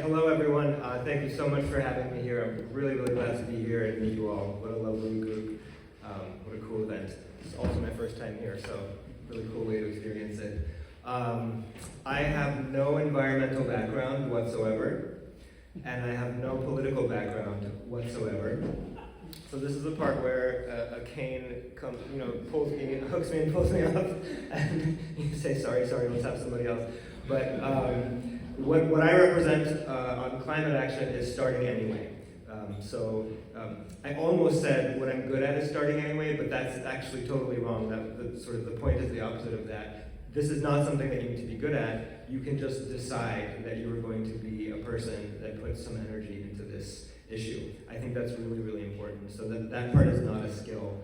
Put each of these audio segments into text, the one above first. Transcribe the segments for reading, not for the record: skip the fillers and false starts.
hello everyone. Thank you so much for having me here. I'm really, really glad to be here and meet you all. What a lovely group. What a cool event. It's also my first time here, so really cool way to experience it. I have no environmental background whatsoever, and I have no political background whatsoever. So this is the part where a cane comes, pulls me, hooks me and pulls me up, and you say, sorry, let's have somebody else. But what I represent on climate action is starting anyway. I almost said what I'm good at is starting anyway, but that's actually totally wrong. The point is the opposite of that. This is not something that you need to be good at. You can just decide that you are going to be a person that puts some energy into this issue. I think that's really, really important. So that part is not a skill.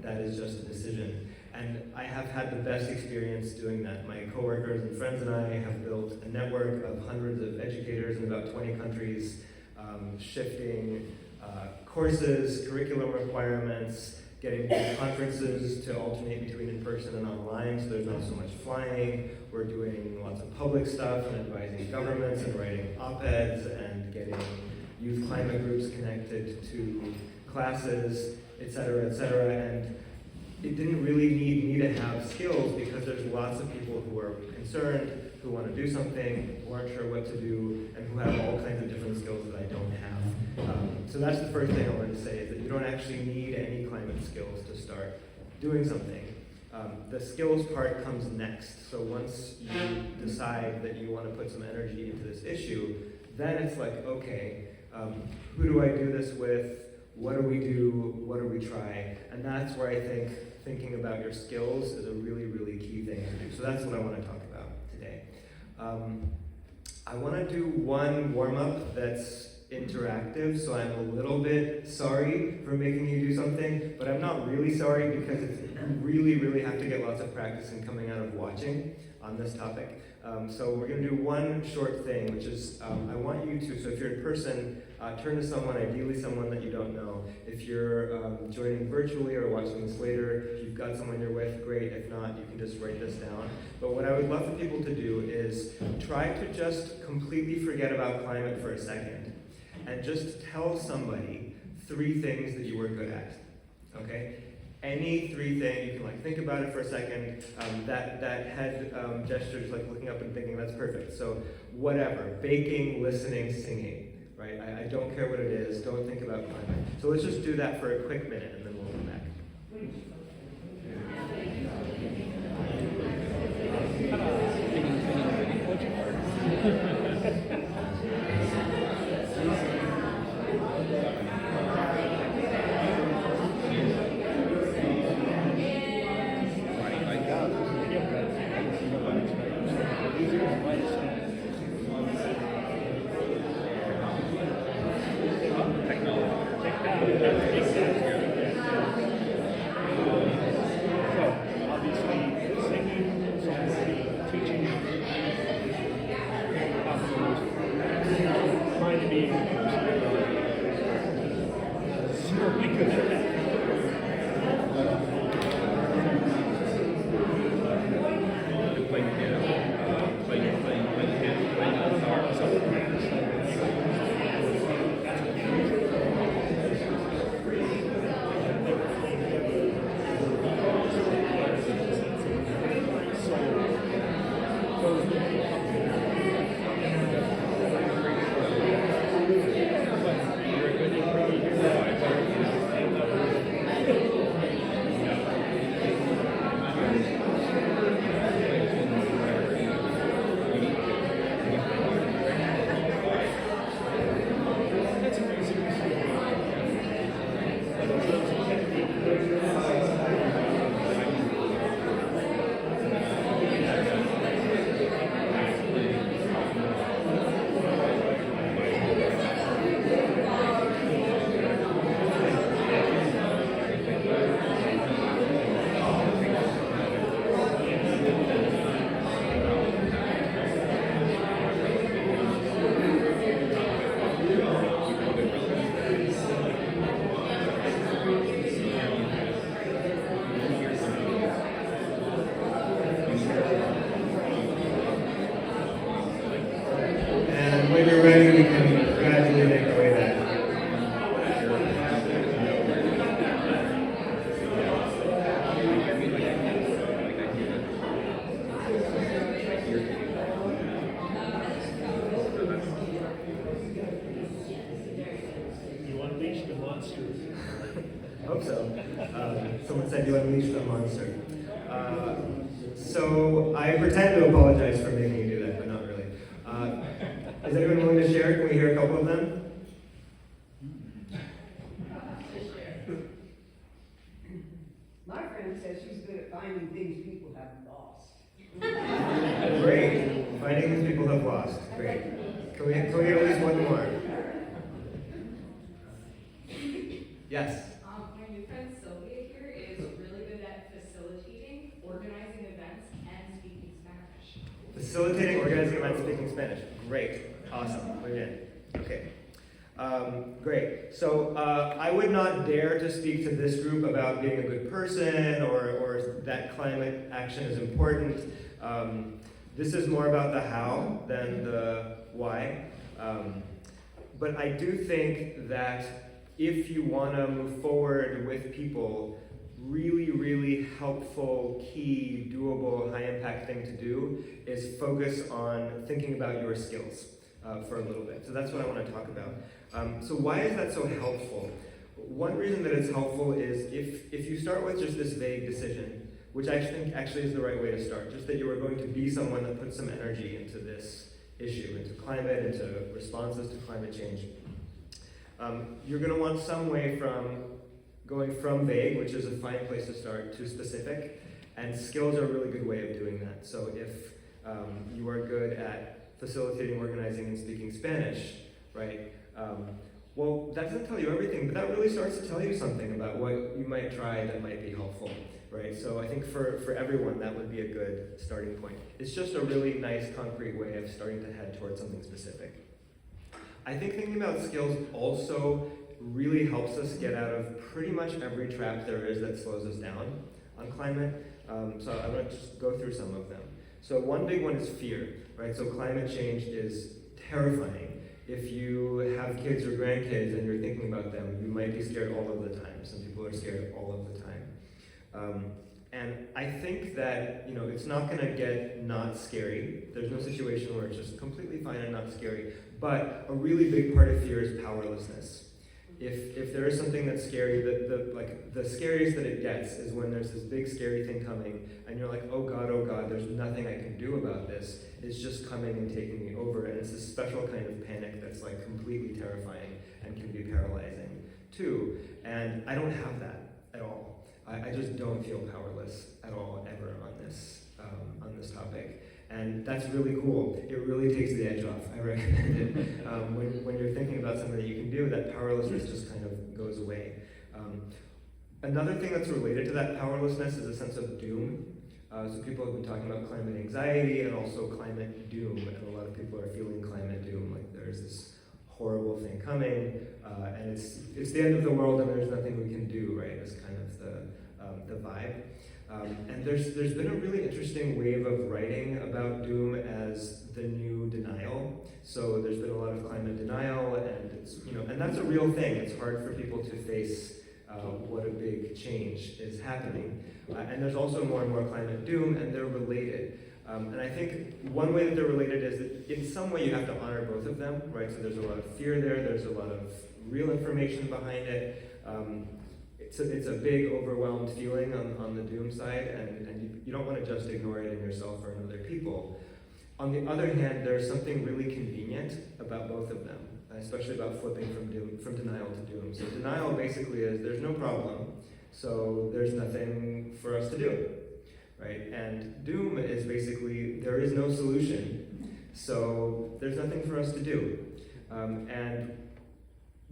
That is just a decision. And I have had the best experience doing that. My coworkers and friends and I have built a network of hundreds of educators in about 20 countries, shifting courses, curriculum requirements, getting conferences to alternate between in-person and online, so there's not so much flying. We're doing lots of public stuff and advising governments and writing op-eds and getting youth climate groups connected to classes, et cetera, and it didn't really need me to have skills because there's lots of people who are concerned, who want to do something, who aren't sure what to do, and who have all kinds of different skills that I don't have. So that's the first thing I wanted to say, is that you don't actually need any climate skills to start doing something. The skills part comes next. So once you decide that you want to put some energy into this issue, then it's like, okay, who do I do this with? What do we do? What do we try? And that's where I think thinking about your skills is a really, really key thing to do. So that's what I want to talk about today. I want to do one warm-up that's interactive, so I'm a little bit sorry for making you do something, but I'm not really sorry because you really, really have to get lots of practice in coming out of watching on this topic. So we're going to do one short thing, which is I want you to, so if you're in person, turn to someone, ideally someone that you don't know. If you're joining virtually or watching this later, if you've got someone you're with, great. If not, you can just write this down. But what I would love for people to do is try to just completely forget about climate for a second and just tell somebody 3 things that you were good at, okay? Any 3 things, you can think about it for a second. That head gestures, looking up and thinking, that's perfect. So whatever, baking, listening, singing, right? I don't care what it is, don't think about climate. So let's just do that for a quick minute and then we'll come back. you can gradually make your way back. You unleash the monster. Hope so. Someone said you unleashed the monster. So I pretend to apologize for making you do that, but not really. Is anyone willing to share? Can we hear a couple of them? My friend says she's good at finding things people have lost. Great. Finding things people have lost. Great. Can we hear at least one more? Yes. My new friend Sylvia here is really good at facilitating, organizing events, and speaking Spanish. Facilitating, organizing events, speaking Spanish. Great. Awesome. Bring it in. Okay. Great. So I would not dare to speak to this group about being a good person or that climate action is important. This is more about the how than the why. But I do think that if you want to move forward with people, really, really helpful, key, doable, high-impact thing to do is focus on thinking about your skills for a little bit. So that's what I want to talk about. So why is that so helpful? One reason that it's helpful is if you start with just this vague decision, which I think actually is the right way to start, just that you are going to be someone that puts some energy into this issue, into climate, into responses to climate change. You're going to want some way from going from vague, which is a fine place to start, to specific, and skills are a really good way of doing that. So if you are good at facilitating, organizing, and speaking Spanish, right? Well, that doesn't tell you everything, but that really starts to tell you something about what you might try that might be helpful, right? So I think for everyone, that would be a good starting point. It's just a really nice, concrete way of starting to head towards something specific. I think thinking about skills also really helps us get out of pretty much every trap there is that slows us down on climate. So I'm going to just go through some of them. So one big one is fear, right? So climate change is terrifying. If you have kids or grandkids and you're thinking about them, you might be scared all of the time. Some people are scared all of the time. And I think that, it's not going to get not scary. There's no situation where it's just completely fine and not scary. But a really big part of fear is powerlessness. If there is something that's scary, the scariest that it gets is when there's this big scary thing coming, and you're like, oh God, there's nothing I can do about this. It's just coming and taking me over, and it's this special kind of panic that's like completely terrifying and can be paralyzing too. And I don't have that at all. I just don't feel powerless at all ever on this topic. And that's really cool. It really takes the edge off. I recommend it. When you're thinking about something that you can do, that powerlessness just kind of goes away. Another thing that's related to that powerlessness is a sense of doom. So people have been talking about climate anxiety and also climate doom, and a lot of people are feeling climate doom, like there's this horrible thing coming, and it's the end of the world and there's nothing we can do, right? It's kind of the vibe. And there's been a really interesting wave of writing about doom as the new denial. So there's been a lot of climate denial, and and that's a real thing. It's hard for people to face what a big change is happening. And there's also more and more climate doom, and they're related. And I think one way that they're related is that in some way you have to honor both of them, right? So there's a lot of fear there, there's a lot of real information behind it. It's a big, overwhelmed feeling on the doom side, and you don't want to just ignore it in yourself or in other people. On the other hand, there's something really convenient about both of them, especially about flipping from denial to doom. So denial basically is there's no problem, so there's nothing for us to do, right? And doom is basically there is no solution, so there's nothing for us to do. And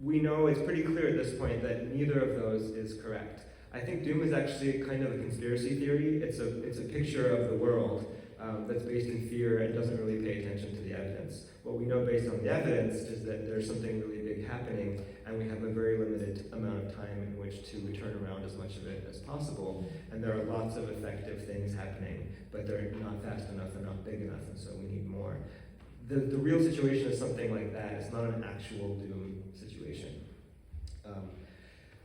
we know it's pretty clear at this point that neither of those is correct. I think doom is actually kind of a conspiracy theory. It's a picture of the world that's based in fear and doesn't really pay attention to the evidence. What we know based on the evidence is that there's something really big happening, and we have a very limited amount of time in which to turn around as much of it as possible. And there are lots of effective things happening, but they're not fast enough, they're not big enough, and so we need more. the real situation is something like that. It's not an actual doom situation.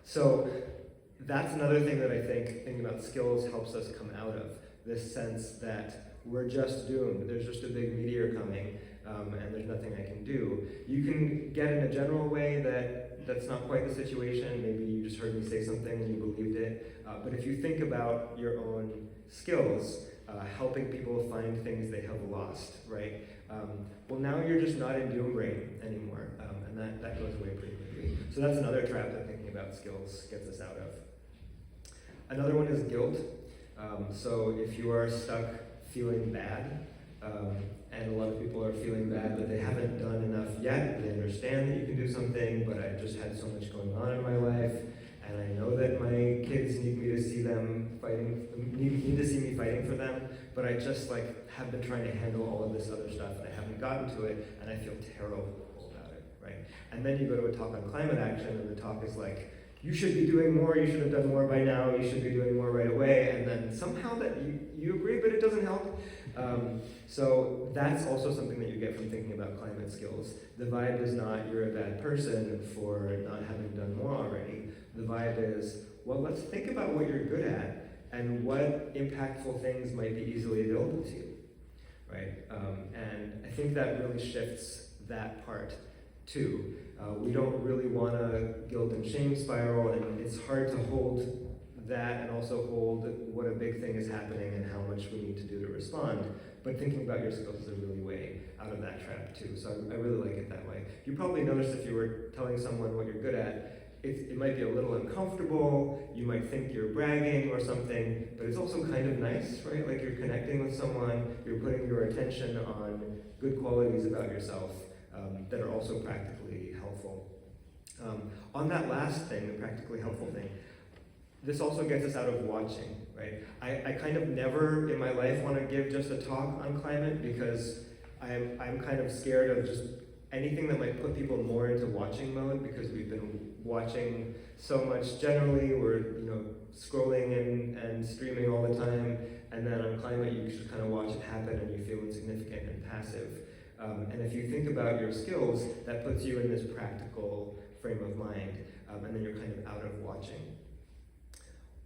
So that's another thing that I think thinking about skills helps us come out of, this sense that we're just doomed. There's just a big meteor coming, and there's nothing I can do. You can get in a general way that that's not quite the situation. Maybe you just heard me say something and you believed it. But if you think about your own skills, helping people find things they have lost, right? Well, now you're just not in doom brain anymore, and that goes away pretty quickly. So that's another trap that thinking about skills gets us out of. Another one is guilt. So if you are stuck feeling bad, and a lot of people are feeling bad that they haven't done enough yet, they understand that you can do something, but I've just had so much going on in my life, and I know that my kids need me to see them fighting, need to see me fighting for them, but I just have been trying to handle all of this other stuff, and I haven't gotten to it, and I feel terrible about it, right? And then you go to a talk on climate action, and the talk is like, you should be doing more, you should have done more by now, you should be doing more right away, and then somehow that you agree, but it doesn't help. So that's also something that you get from thinking about climate skills. The vibe is not, you're a bad person for not having done more already. The vibe is, well, let's think about what you're good at, and what impactful things might be easily available to you, right? And I think that really shifts that part too. We don't really want a guilt and shame spiral, and it's hard to hold that and also hold what a big thing is happening and how much we need to do to respond. But thinking about your skills is a really way out of that trap too. So I really like it that way. You probably noticed if you were telling someone what you're good at, it might be a little uncomfortable, you might think you're bragging or something, but it's also kind of nice, right? Like you're connecting with someone, you're putting your attention on good qualities about yourself that are also practically helpful. On that last thing, the practically helpful thing, this also gets us out of watching, right? I kind of never in my life want to give just a talk on climate because I'm kind of scared of just anything that might put people more into watching mode, because we've been watching so much generally. We're scrolling and streaming all the time, and then on climate you just kind of watch it happen and you feel insignificant and passive. And if you think about your skills, that puts you in this practical frame of mind, and then you're kind of out of watching.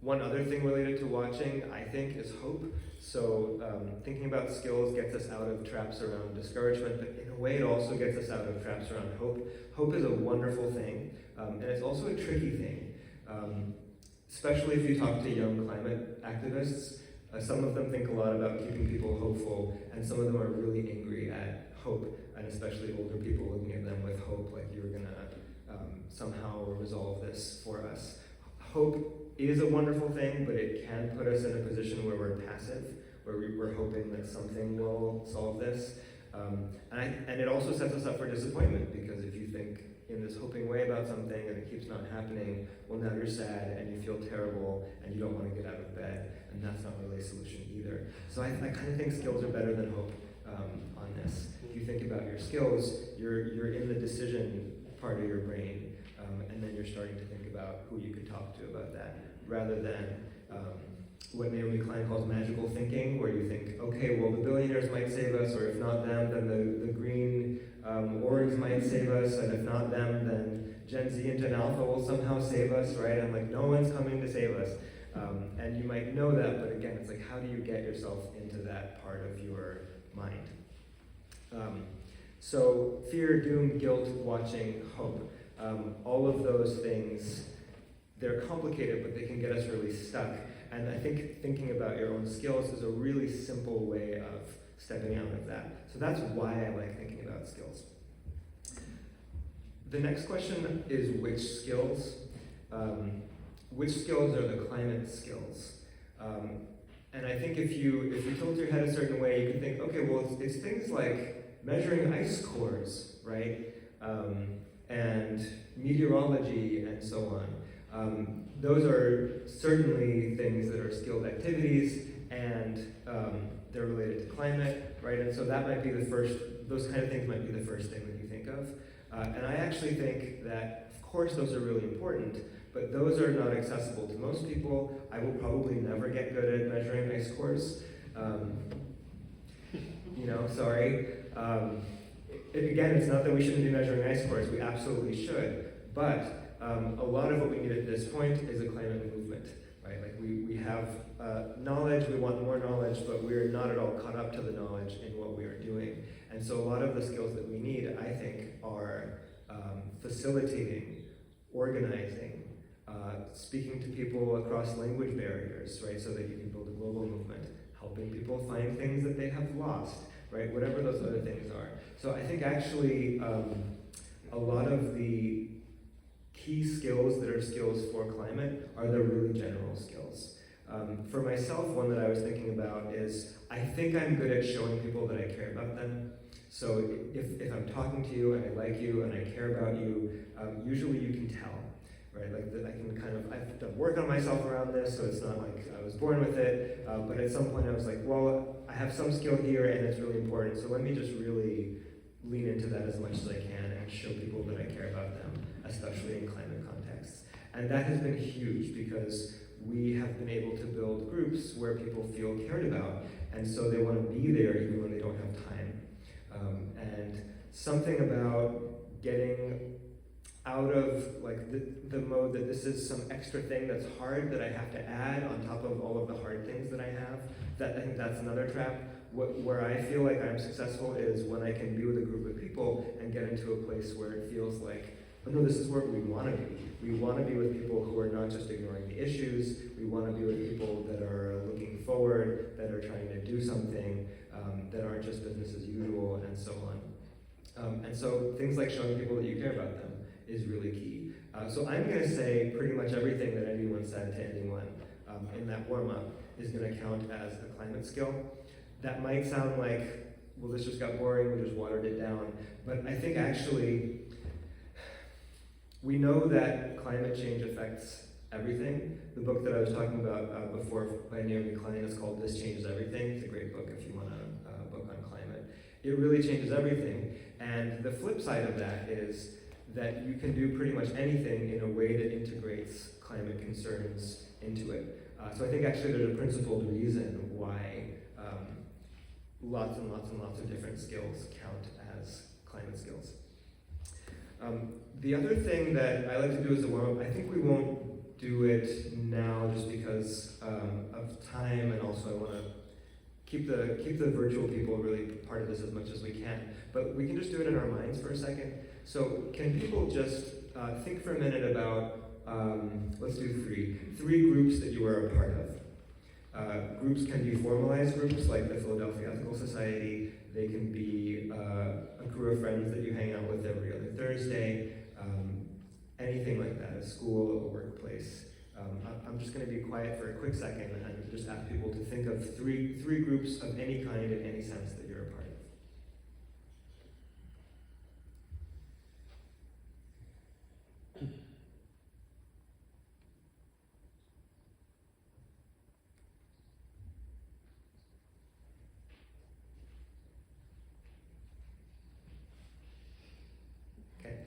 One other thing related to watching, I think, is hope. So thinking about skills gets us out of traps around discouragement, but in a way it also gets us out of traps around hope. Hope is a wonderful thing, and it's also a tricky thing, especially if you talk to young climate activists. Some of them think a lot about keeping people hopeful, and some of them are really angry at hope, and especially older people looking at them with hope, like you're gonna somehow resolve this for us. Hope is a wonderful thing, but it can put us in a position where we're passive, where we're hoping that something will solve this. And it also sets us up for disappointment, because if you think in this hoping way about something and it keeps not happening, well, now you're sad and you feel terrible and you don't want to get out of bed, and that's not really a solution either. So I kind of think skills are better than hope on this. If you think about your skills, you're in the decision part of your brain, and then you're starting to think about who you could talk to about that, rather than what Naomi Klein calls magical thinking, where you think, okay, well, the billionaires might save us, or if not them, then the green orgs might save us, and if not them, then Gen Z and Gen Alpha will somehow save us, right? And like, no one's coming to save us. And you might know that, but again, it's like, how do you get yourself into that part of your mind? So fear, doom, guilt, watching, hope. All of those things, they're complicated, but they can get us really stuck. And I think thinking about your own skills is a really simple way of stepping out of that. So that's why I like thinking about skills. The next question is which skills? Which skills are the climate skills? And I think if you tilt your head a certain way, you can think, okay, well, it's things like measuring ice cores, right? And meteorology and so on. Those are certainly things that are skilled activities, and they're related to climate, right? And so that might be the first, those kind of things might be the first thing that you think of. And I actually think that, of course, those are really important, but those are not accessible to most people. I will probably never get good at measuring ice cores. Sorry. again, it's not that we shouldn't be measuring ice cores, we absolutely should, but a lot of what we need at this point is a climate movement, right? Like we have knowledge, we want more knowledge, but we're not at all caught up to the knowledge in what we are doing. And so a lot of the skills that we need, I think, are facilitating, organizing, speaking to people across language barriers, right, so that you can build a global movement, helping people find things that they have lost, right, whatever those other things are. So I think actually a lot of the key skills that are skills for climate are the really general skills. For myself, one that I was thinking about is, I think I'm good at showing people that I care about them. So if I'm talking to you and I like you and I care about you, usually you can tell, right? Like that I can kind of, I've done work on myself around this, so it's not like I was born with it, but at some point I was like, well, I have some skill here and it's really important, so let me just really lean into that as much as I can and show people that I care about them, especially in climate contexts. And that has been huge because we have been able to build groups where people feel cared about, and so they want to be there even when they don't have time. And something about getting out of like the mode that this is some extra thing that's hard that I have to add on top of all of the hard things that I have, I think that's another trap. Where I feel like I'm successful is when I can be with a group of people and get into a place where it feels like, oh no, this is where we want to be. We want to be with people who are not just ignoring the issues. We want to be with people that are looking forward, that are trying to do something, that aren't just business as usual, and so on. And so things like showing people that you care about them is really key. So I'm going to say pretty much everything that anyone said to anyone in that warm-up is going to count as a climate skill. That might sound like, well, this just got boring, we just watered it down. But I think actually, we know that climate change affects everything. The book that I was talking about before by Naomi Klein is called This Changes Everything. It's a great book if you want a book on climate. It really changes everything. And the flip side of that is that you can do pretty much anything in a way that integrates climate concerns into it. So I think actually there's a principled reason why lots and lots and lots of different skills count as climate skills. The other thing that I like to do as a warm-up, I think we won't do it now just because of time, and also I want to keep the virtual people really part of this as much as we can. But we can just do it in our minds for a second. So can people just think for a minute about, let's do three groups that you are a part of. Groups can be formalized groups like the Philadelphia Ethical Society. They can be a crew of friends that you hang out with every other Thursday. Anything like that, a school, a workplace. I'm just going to be quiet for a quick second and just ask people to think of three groups of any kind in any sense that you're a part of.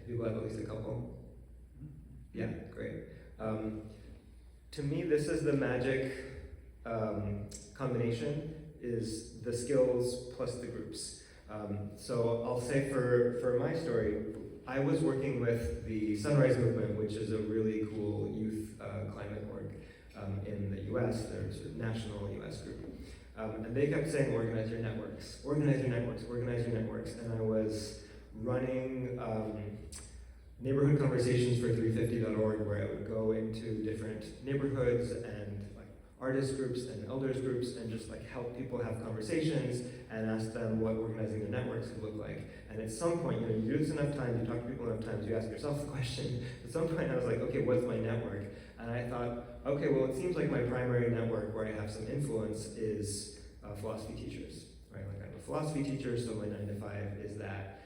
People have at least a couple? Yeah, great. To me, this is the magic combination, is the skills plus the groups. So I'll say for my story, I was working with the Sunrise Movement, which is a really cool youth climate org in the US. There's a national US group. And they kept saying, organize your networks, organize your networks, organize your networks. And I was running neighborhood conversations for 350.org, where I would go into different neighborhoods and like artist groups and elders groups and just like help people have conversations and ask them what organizing their networks could look like. And at some point, you do this enough times, you talk to people enough times, you ask yourself the question. At some point I was like, okay, what's my network? And I thought, okay, well, it seems like my primary network where I have some influence is philosophy teachers, right? Like I'm a philosophy teacher, so my 9 to 5 is that.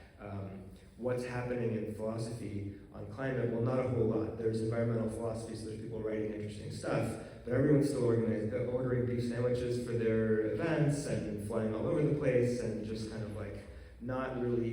What's happening in philosophy on climate? Well, not a whole lot. There's environmental philosophy, so there's people writing interesting stuff, but everyone's still ordering beef sandwiches for their events and flying all over the place and just kind of like not really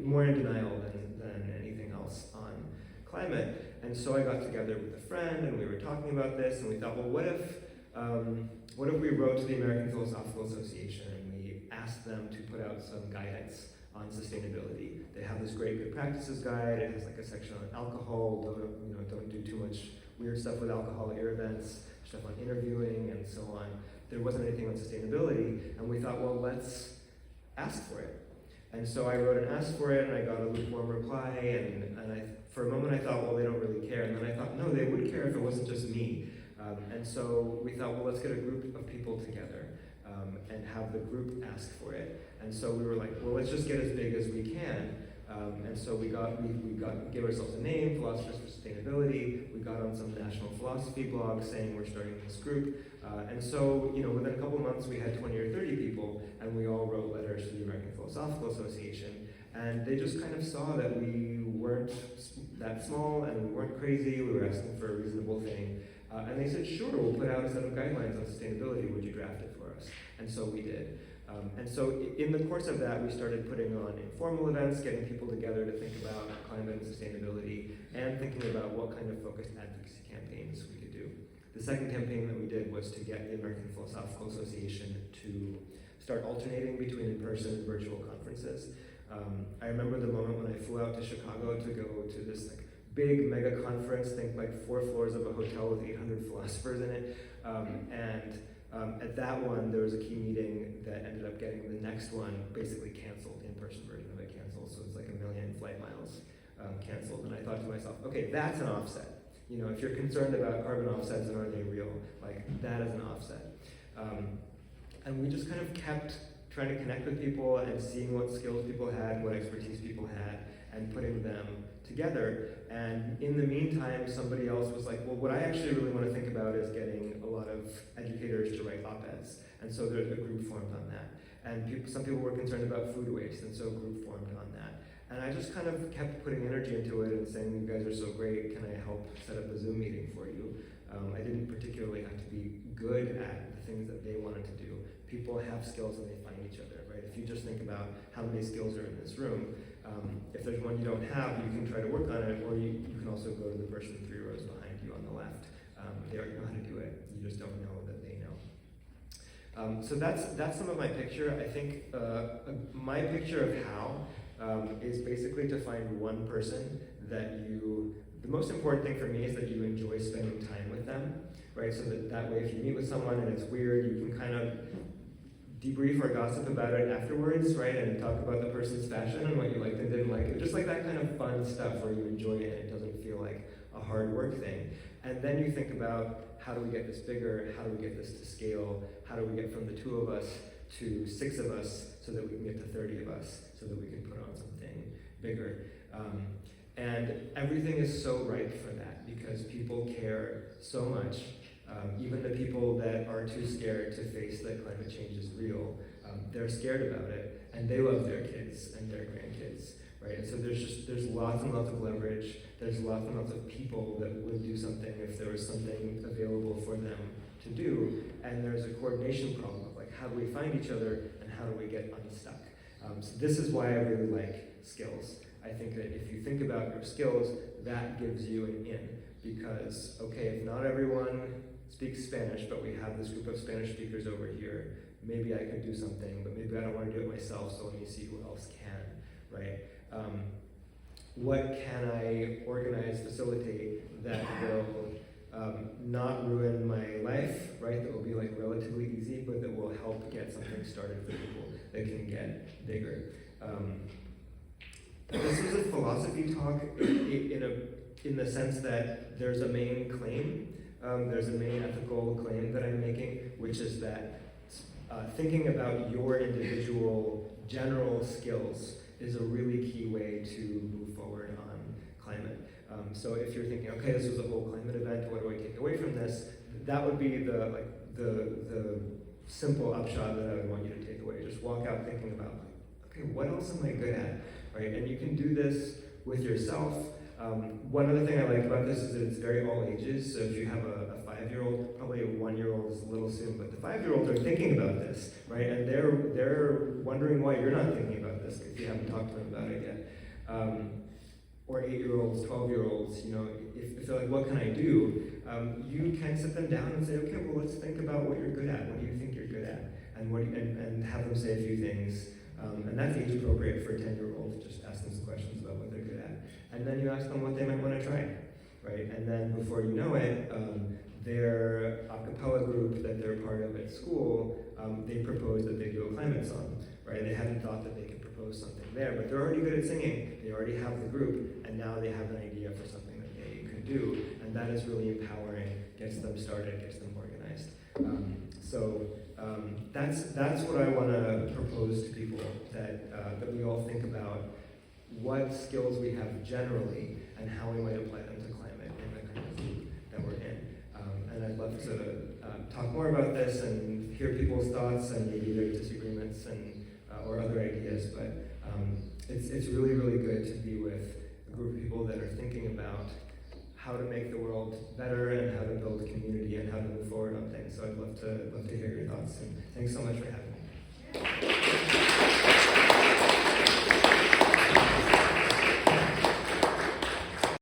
more in denial than anything else on climate. And so I got together with a friend and we were talking about this and we thought, well, what if we wrote to the American Philosophical Association and we asked them to put out some guidance on sustainability. They have this great good practices guide. It has like a section on alcohol. Don't do too much weird stuff with alcohol at your events. Stuff on interviewing and so on. There wasn't anything on sustainability, and we thought, well, let's ask for it. And so I wrote and asked for it, and I got a lukewarm reply, and for a moment I thought, well, they don't really care. And then I thought, no, they would care if it wasn't just me. And so we thought, well, let's get a group of people together and have the group ask for it. And so we were like, well, let's just get as big as we can. And so we gave ourselves a name, Philosophers for Sustainability. We got on some national philosophy blogs saying we're starting this group. And so, within a couple of months, we had 20 or 30 people, and we all wrote letters to the American Philosophical Association. And they just kind of saw that we weren't that small, and we weren't crazy. We were asking for a reasonable thing. And they said, sure, we'll put out a set of guidelines on sustainability. Would you draft it for us? And so we did. And so in the course of that, we started putting on informal events, getting people together to think about climate and sustainability, and thinking about what kind of focused advocacy campaigns we could do. The second campaign that we did was to get the American Philosophical Association to start alternating between in-person and virtual conferences. I remember the moment when I flew out to Chicago to go to this big mega conference, think 4 floors of a hotel with 800 philosophers in it, at that one, there was a key meeting that ended up getting the next one basically canceled, in-person version of it canceled, so it's like 1 million flight miles canceled. And I thought to myself, okay, that's an offset. If you're concerned about carbon offsets and are they real, that is an offset. And we just kind of kept trying to connect with people and seeing what skills people had, what expertise people had, and putting them together. And in the meantime, somebody else was like, well, what I actually really want to think about is getting a lot of educators to write op-eds. And so there's a group formed on that. And some people were concerned about food waste, and so a group formed on that. And I just kind of kept putting energy into it and saying, you guys are so great, can I help set up a Zoom meeting for you? I didn't particularly have to be good at the things that they wanted to do. People have skills and they find each other, right? If you just think about how many skills are in this room, if there's one you don't have, you can try to work on it, or you can also go to the person 3 rows behind you on the left. They already know how to do it. You just don't know that they know. So that's some of my picture. I think my picture of how is basically to find one person that the most important thing for me is that you enjoy spending time with them, right? So that way if you meet with someone and it's weird, you can kind of debrief or gossip about it afterwards, right? And talk about the person's fashion and what you liked and didn't like. Just that kind of fun stuff where you enjoy it and it doesn't feel like a hard work thing. And then you think about, how do we get this bigger? How do we get this to scale? How do we get from the 2 of us to 6 of us so that we can get to 30 of us so that we can put on something bigger? And everything is so ripe for that because people care so much. Even the people that are too scared to face that climate change is real, they're scared about it, and they love their kids and their grandkids, right? And so there's lots and lots of leverage. There's lots and lots of people that would do something if there was something available for them to do. And there's a coordination problem of how do we find each other and how do we get unstuck? So this is why I really like skills. I think that if you think about your skills, that gives you an in. Because, okay, if not everyone speaks Spanish, but we have this group of Spanish speakers over here, maybe I could do something, but maybe I don't want to do it myself, so let me see who else can, right? What can I organize, facilitate that will not ruin my life, right? That will be relatively easy, but that will help get something started for people that can get bigger. This is a philosophy talk in the sense that there's a main claim, there's a main ethical claim that I'm making, which is that thinking about your individual general skills is a really key way to move forward on climate. So if you're thinking, okay, this was a whole climate event, what do I take away from this? That would be the simple upshot that I would want you to take away. Just walk out thinking about, okay, what else am I good at, right? And you can do this with yourself. One other thing I like about this is that it's very all ages. So if you have a 5-year-old, probably a 1-year-old is a little soon, but the 5-year-olds are thinking about this, right? And they're wondering why you're not thinking about this if you haven't talked to them about it yet. Or 8-year-olds, 12-year-olds, if they're like, what can I do? You can sit them down and say, okay, well, let's think about what you're good at. What do you think you're good at? And have them say a few things And that's age appropriate for 10-year-olds. Just ask them some questions about what they're good at. And then you ask them what they might want to try, right? And then before you know it, their a cappella group that they're part of at school, they propose that they do a climate song, right? They hadn't thought that they could propose something there, but they're already good at singing, they already have the group, and now they have an idea for something that they could do, and that is really empowering, gets them started, gets them organized. That's what I want to propose to people, that we all think about what skills we have generally and how we might apply them to climate in the kind of group that we're in. And I'd love to talk more about this and hear people's thoughts and maybe their disagreements and or other ideas. But it's really, really good to be with a group of people that are thinking about how to make the world better and how to build community and how to move forward on things. So I'd love to hear your thoughts. And thanks so much for having me.